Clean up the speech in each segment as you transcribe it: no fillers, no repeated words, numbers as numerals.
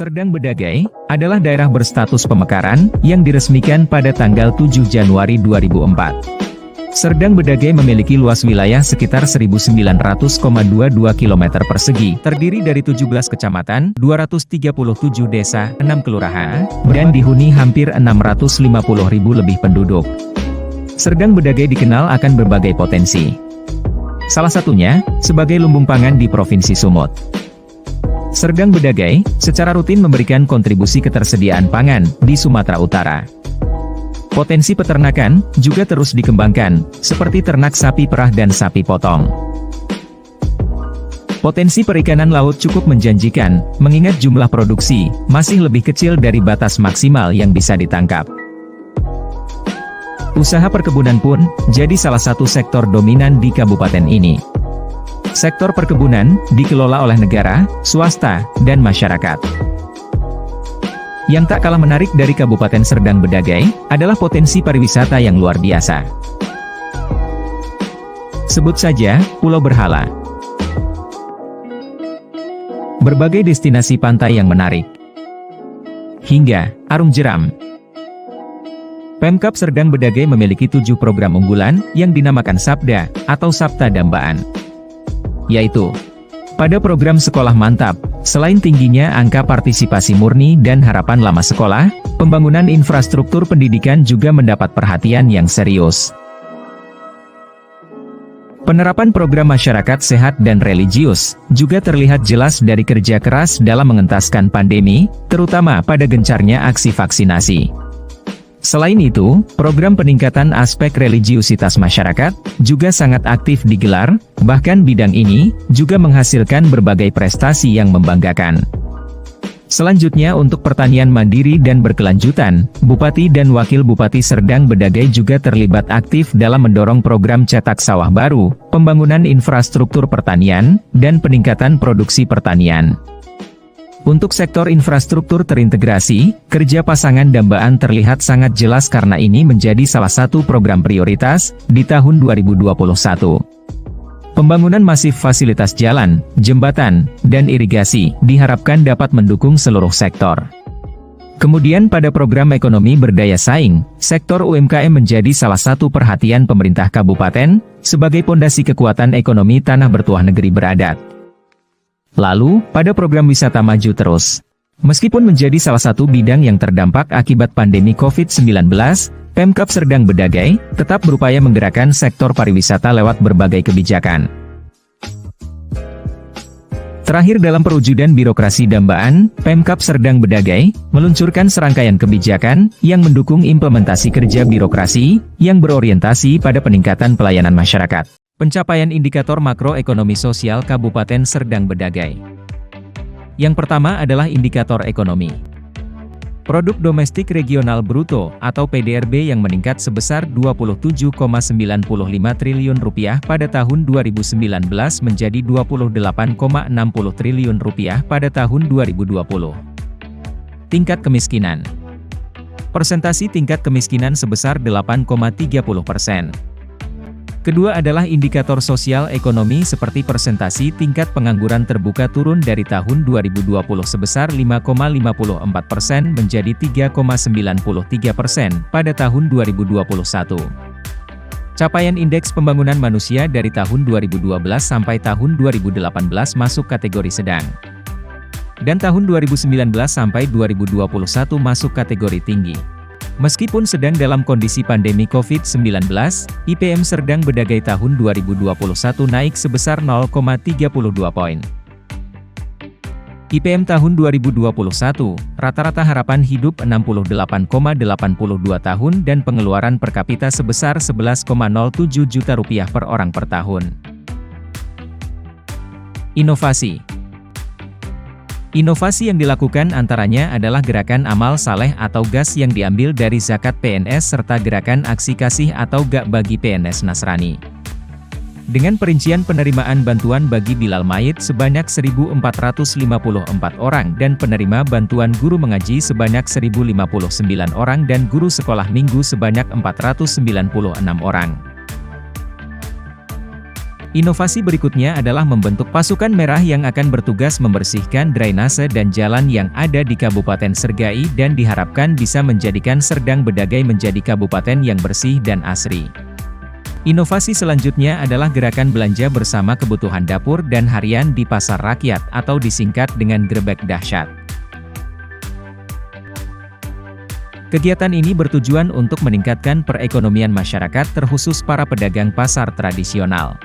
Serdang Bedagai adalah daerah berstatus pemekaran yang diresmikan pada tanggal 7 Januari 2004. Serdang Bedagai memiliki luas wilayah sekitar 1.900,22 km persegi, terdiri dari 17 kecamatan, 237 desa, 6 kelurahan, dan dihuni hampir 650.000 lebih penduduk. Serdang Bedagai dikenal akan berbagai potensi. Salah satunya, sebagai lumbung pangan di Provinsi Sumut. Serdang Bedagai secara rutin memberikan kontribusi ketersediaan pangan di Sumatera Utara. Potensi peternakan juga terus dikembangkan, seperti ternak sapi perah dan sapi potong. Potensi perikanan laut cukup menjanjikan, mengingat jumlah produksi masih lebih kecil dari batas maksimal yang bisa ditangkap. Usaha perkebunan pun jadi salah satu sektor dominan di kabupaten ini. Sektor perkebunan dikelola oleh negara, swasta, dan masyarakat. Yang tak kalah menarik dari Kabupaten Serdang Bedagai adalah potensi pariwisata yang luar biasa. Sebut saja Pulau Berhala. Berbagai destinasi pantai yang menarik. Hingga Arung Jeram. Pemkab Serdang Bedagai memiliki 7 program unggulan yang dinamakan Sabda atau Sabta Dambaan. Yaitu, pada program Sekolah Mantap, selain tingginya angka partisipasi murni dan harapan lama sekolah, pembangunan infrastruktur pendidikan juga mendapat perhatian yang serius. Penerapan program masyarakat sehat dan religius juga terlihat jelas dari kerja keras dalam mengentaskan pandemi, terutama pada gencarnya aksi vaksinasi. Selain itu, program peningkatan aspek religiusitas masyarakat juga sangat aktif digelar, bahkan bidang ini juga menghasilkan berbagai prestasi yang membanggakan. Selanjutnya untuk pertanian mandiri dan berkelanjutan, Bupati dan Wakil Bupati Serdang Bedagai juga terlibat aktif dalam mendorong program cetak sawah baru, pembangunan infrastruktur pertanian, dan peningkatan produksi pertanian. Untuk sektor infrastruktur terintegrasi, kerja pasangan Dambaan terlihat sangat jelas karena ini menjadi salah satu program prioritas di tahun 2021. Pembangunan masif fasilitas jalan, jembatan, dan irigasi diharapkan dapat mendukung seluruh sektor. Kemudian pada program ekonomi berdaya saing, sektor UMKM menjadi salah satu perhatian pemerintah kabupaten sebagai pondasi kekuatan ekonomi tanah bertuah negeri beradat. Lalu, pada program wisata maju terus. Meskipun menjadi salah satu bidang yang terdampak akibat pandemi COVID-19, Pemkab Serdang Bedagai tetap berupaya menggerakkan sektor pariwisata lewat berbagai kebijakan. Terakhir dalam perwujudan birokrasi Dambaan, Pemkab Serdang Bedagai meluncurkan serangkaian kebijakan yang mendukung implementasi kerja birokrasi yang berorientasi pada peningkatan pelayanan masyarakat. Pencapaian indikator makroekonomi sosial Kabupaten Serdang Bedagai. Yang pertama adalah indikator ekonomi. Produk Domestik Regional Bruto atau PDRB yang meningkat sebesar Rp27,95 triliun pada tahun 2019 menjadi Rp28,60 triliun pada tahun 2020. Tingkat kemiskinan. Persentasi tingkat kemiskinan sebesar 8,30%. Kedua adalah indikator sosial ekonomi seperti persentasi tingkat pengangguran terbuka turun dari tahun 2020 sebesar 5,54% menjadi 3,93% pada tahun 2021. Capaian indeks pembangunan manusia dari tahun 2012 sampai tahun 2018 masuk kategori sedang. Dan tahun 2019 sampai 2021 masuk kategori tinggi. Meskipun sedang dalam kondisi pandemi COVID-19, IPM Serdang Bedagai tahun 2021 naik sebesar 0,32 poin. IPM tahun 2021, rata-rata harapan hidup 68,82 tahun dan pengeluaran per kapita sebesar Rp11,07 juta per orang per tahun. Inovasi. Inovasi yang dilakukan antaranya adalah gerakan amal saleh atau GAS yang diambil dari zakat PNS serta gerakan aksi kasih atau GAK bagi PNS Nasrani. Dengan perincian penerimaan bantuan bagi Bilal Mayit sebanyak 1.454 orang dan penerima bantuan guru mengaji sebanyak 1.059 orang dan guru sekolah minggu sebanyak 496 orang. Inovasi berikutnya adalah membentuk pasukan merah yang akan bertugas membersihkan drainase dan jalan yang ada di Kabupaten Sergai dan diharapkan bisa menjadikan Serdang Bedagai menjadi kabupaten yang bersih dan asri. Inovasi selanjutnya adalah gerakan belanja bersama kebutuhan dapur dan harian di pasar rakyat atau disingkat dengan Grebek Dahsyat. Kegiatan ini bertujuan untuk meningkatkan perekonomian masyarakat terkhusus para pedagang pasar tradisional.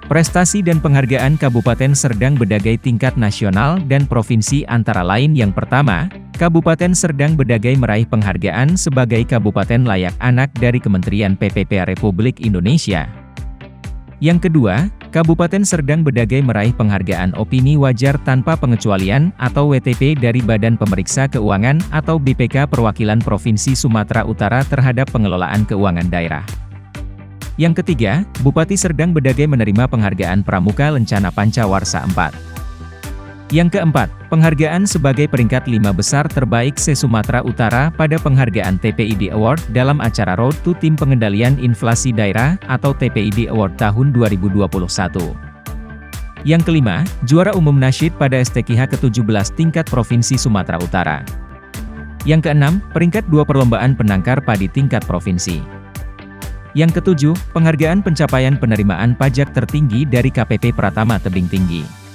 Prestasi dan penghargaan Kabupaten Serdang Bedagai tingkat nasional dan provinsi antara lain: yang pertama, Kabupaten Serdang Bedagai meraih penghargaan sebagai Kabupaten Layak Anak dari Kementerian PPP Republik Indonesia. Yang kedua, Kabupaten Serdang Bedagai meraih penghargaan Opini Wajar Tanpa Pengecualian atau WTP dari Badan Pemeriksa Keuangan atau BPK Perwakilan Provinsi Sumatera Utara terhadap pengelolaan keuangan daerah. Yang ketiga, Bupati Serdang Bedagai menerima penghargaan Pramuka Lencana Pancawarsa 4. Yang keempat, penghargaan sebagai peringkat 5 besar terbaik se-Sumatera Utara pada penghargaan TPID Award dalam acara Road to Tim Pengendalian Inflasi Daerah atau TPID Award tahun 2021. Yang kelima, juara umum nasyid pada STKH ke-17 tingkat Provinsi Sumatera Utara. Yang keenam, peringkat 2 perlombaan penangkar padi tingkat provinsi. Yang ketujuh, penghargaan pencapaian penerimaan pajak tertinggi dari KPP Pratama Tebing Tinggi.